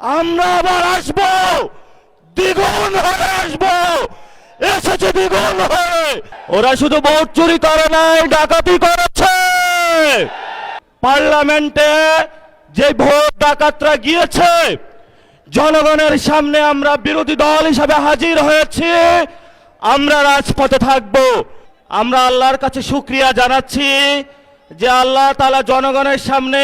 আমরা আবার আসবো, দ্বিগুণ হয়ে আসবো, এসেছে দ্বিগুণ হয়ে। ওরা শুধু ভোট চুরি করে নাই, ডাকাতি করেছে। পার্লামেন্টে যে ভোট ডাকাতরা গিয়েছে, জনগণের সামনে আমরা বিরোধী দল হিসাবে হাজির হয়েছি। আমরা রাজপথে থাকব। আমরা আল্লাহর কাছে শুকরিয়া জানাচ্ছি যে আল্লাহ তাআলা জনগণের সামনে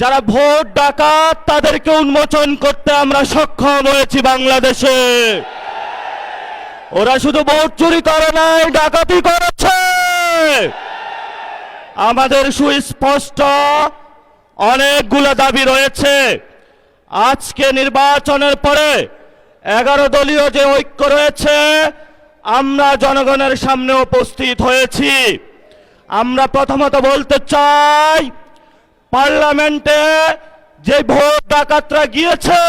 যারা ভোট ডাকাত তাদেরকে উন্মোচন করতে আমরা সক্ষম হয়েছি বাংলাদেশে। ওরা শুধু ভোট চুরি করে নাই, ডাকাতি করেছে। আমাদের সুস্পষ্ট অনেকগুলো দাবি রয়েছে। আজকে নির্বাচনের পরে 11 দলীয় যে ঐক্য রয়েছে, আমরা জনগণের সামনে উপস্থিত হয়েছি। আমরা প্রথমত বলতে চাই, পার্লামেন্টে যে ভোট ডাকাতরা গিয়েছে,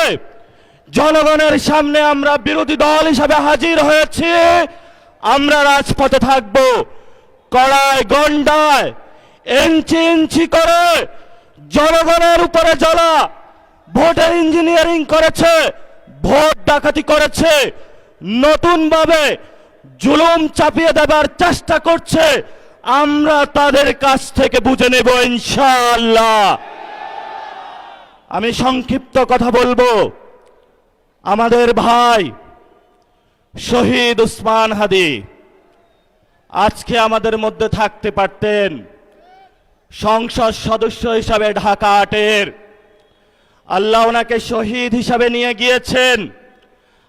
জনগণের সামনে আমরা বিরোধী দল হিসাবে হাজির হয়েছি। আমরা রাজপথে থাকব। কড়ায় গন্ডায় ইঞ্চি ইঞ্চি করে জনগণের উপরে যারা ভোটের ইঞ্জিনিয়ারিং করেছে, ভোট ডাকাতি করেছে, নতুনভাবে জুলুম চাপিয়ে দেবার চেষ্টা করছে, আমরা তাদের কাছ থেকে বুঝে নেব ইনশাআল্লাহ। আমি সংক্ষিপ্ত কথা বলবো। আমাদের ভাই শহীদ উসমান হাদি আজকে আমাদের মধ্যে থাকতে পারতেন। সংসদ সদস্য হিসাবে ঢাকা 8-এর আল্লাহ ওনাকে শহীদ হিসাবে নিয়ে গিয়েছেন।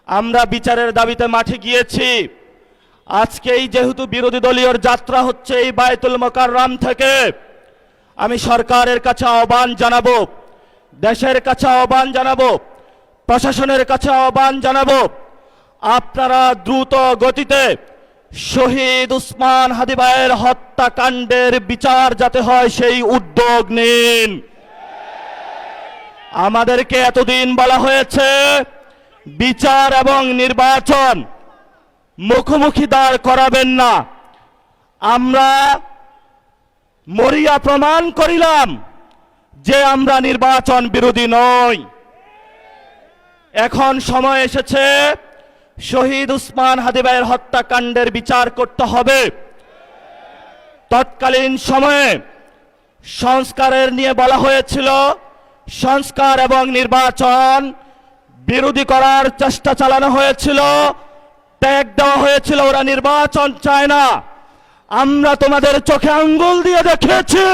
আমরা বিচারের দাবিতে মাঠে গিয়েছি। আজকেই যেহেতু বিরোধী দলীয় যাত্রা হচ্ছে এই বায়তুল মোকাররম থেকে, আমি সরকারের কাছে আহ্বান জানাবো, দেশের কাছে আহ্বান জানাবো, প্রশাসনের কাছে আহ্বান জানাবো, আপনারা দ্রুত গতিতে শহীদ উসমান হাদি ভাইয়ের হত্যাকাণ্ডের বিচার যাতে হয় সেই উদ্যোগ নিন। আমাদেরকে এতদিন বলা হয়েছে বিচার এবং নির্বাচন মুখোমুখি দাঁড় করাবেন না। আমরা মরিয়া প্রমাণ করিলাম যে আমরা নির্বাচন বিরোধী নই। এখন সময় এসেছে শহীদ উসমান হাদি ভাইয়ের হত্যাকাণ্ডের বিচার করতে হবে। তৎকালীন সময়ে সংস্কারের নিয়ে বলা হয়েছিল, সংস্কার এবং নির্বাচন বিরোধী করার চেষ্টা চালানো হয়েছিল, ট্যাগ দেওয়া হয়েছিল, ওরা নির্বাচন চায় না। আমরা তোমাদের চোখে আঙ্গুল দিয়ে দেখিয়েছি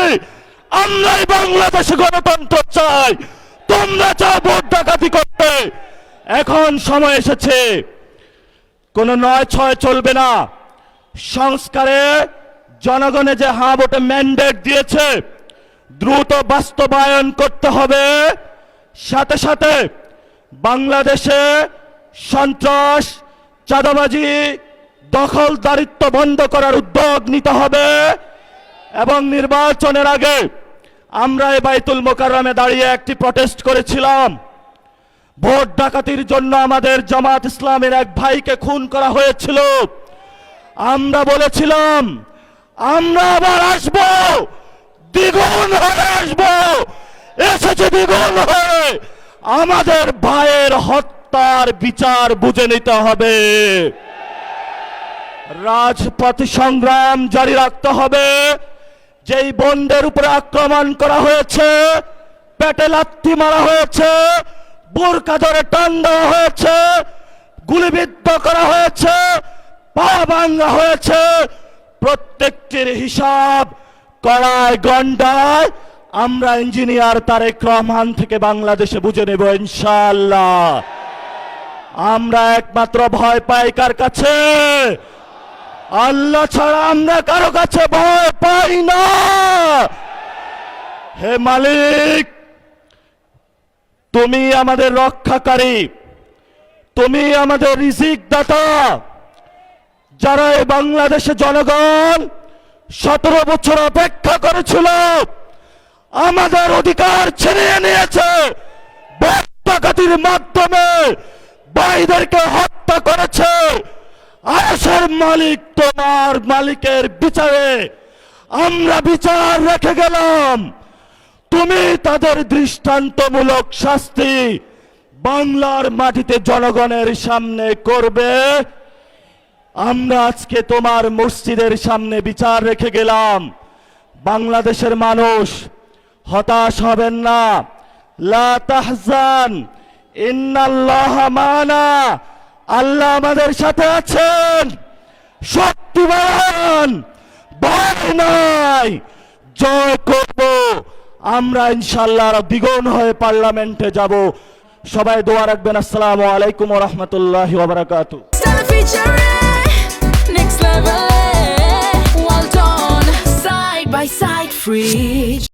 আমরাই বাংলাদেশে গণতন্ত্র চাই, তোমরা চাও ভোট ডাকাতি করতে। এখন সময় এসেছে, কোনো 9-6 চলবে না। সংস্কারে জনগণে যে হ্যাঁ ভোটে ম্যান্ডেট দিয়েছে, দ্রুত বাস্তবায়ন করতে হবে। সাথে সাথে বাংলাদেশে সন্ত্রাস, চাঁদাবাজি, দখলদারিত্ব বন্ধ করার উদ্যোগ নিতে হবে। এবং নির্বাচনের আগে আমরা এই বায়তুল মোকাররমে দাঁড়িয়ে একটি প্রটেস্ট করেছিলাম। ভোট ডাকাতির জন্য আমাদের জামাত ইসলামের এক ভাইকে খুন করা হয়েছিল। আমরা বলেছিলাম আমরা আবার আসবো, দ্বিগুণ হয়ে আসবো, এসেছে দ্বিগুণ হয়ে। আমাদের ভাইয়ের হত্যার বিচার বুঝে নিতে হবে। রাজপথ সংগ্রাম জারি রাখতে হবে। যেই বোনদের উপরে আক্রমণ করা হয়েছে, পেটে লাথি মারা হয়েছে, বোরকা ধরে টান দেওয়া হয়েছে, গুলিবিদ্ধ করা হয়েছে, পা ভাঙা হয়েছে, প্রত্যেকটির হিসাব কড়ায় গন্ডায় আমরা ইঞ্জিনিয়ার তারেক রহমান থেকে বাংলাদেশে বুঝে নেব ইনশাআল্লাহ। আমরা একমাত্র ভয় পাই কার কাছে? আল্লাহ ছাড়া আমরা কারো কাছে ভয় পাই না। হে মালিক, তুমি আমাদের রক্ষাকারী, তুমি আমাদের রিজিক দাতা। যারা এই বাংলাদেশে জনগণ 17 বছর অপেক্ষা করেছিল, আমাদের অধিকার ছিনিয়ে নিয়েছে, ভোট ডাকাতির মাধ্যমে ভাইদেরকে হত্যা করেছে। আরশের মালিক তোমার মালিকের বিচারে আমরা বিচার রেখে গেলাম। তুমি তাদের দৃষ্টান্তমূলক শাস্তি বাংলার মাটিতে জনগণের সামনে করবে। আমরা আজকে তোমার মসজিদের সামনে বিচার রেখে গেলাম। বাংলাদেশের মানুষ হতাশ হবেন না। লা তাহজান ইন্নাল্লাহা মানা, আল্লাহ আমাদের সাথে আছেন, শক্তিমান, ভয় নাই, জয় করব আমরা ইনশাআল্লাহ। দ্বিগুণ হয়ে পার্লামেন্টে যাব। সবাই দোয়া রাখবেন। আসসালামু আলাইকুম ওয়া রাহমাতুল্লাহি ওয়া বারাকাতুহু। Next level, well done, side by side, free.